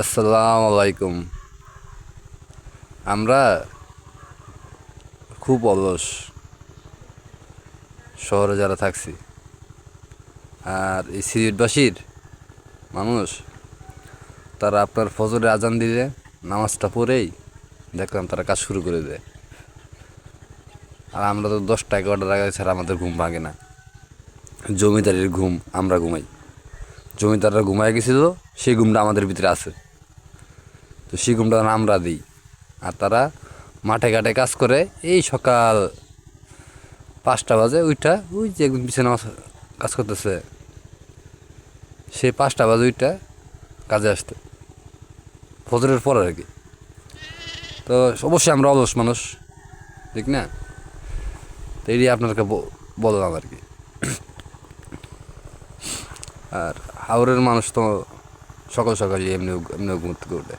আসসালামু আলাইকুম। আমরা খুব অলস শহরে যারা থাকছি, আর এই সিলেটবাসীর মানুষ, তারা আপনার ফজরে আজান দিলে নামাজটা পড়েই দেখলাম তারা কাজ শুরু করে দেয়। আর আমরা তো 10টা 11টার আগে ছাড়া আমাদের ঘুম ভাঙে না। জমিদারের ঘুম আমরা ঘুমাই, জমিদাররা ঘুমায় গেছিল, সেই ঘুমটা আমাদের ভিতরে আছে, তো সেই ঘুমটা আমরা দিই। আর তারা মাঠে ঘাটে কাজ করে, এই সকাল 5টা বাজে ওইটা, ওই যে একদিন পিছনে কাজ করতেছে, সে 5টা বাজে ওইটা কাজে আসতে, ফজরের পর আর কি। তো অবশ্যই আমরা অলস মানুষ, ঠিক না? তো এটি আপনাকে বললাম আর কি। আর হাওড়ের মানুষ তো সকাল সকালই এমনি এমনি ঘুমোতে উঠে।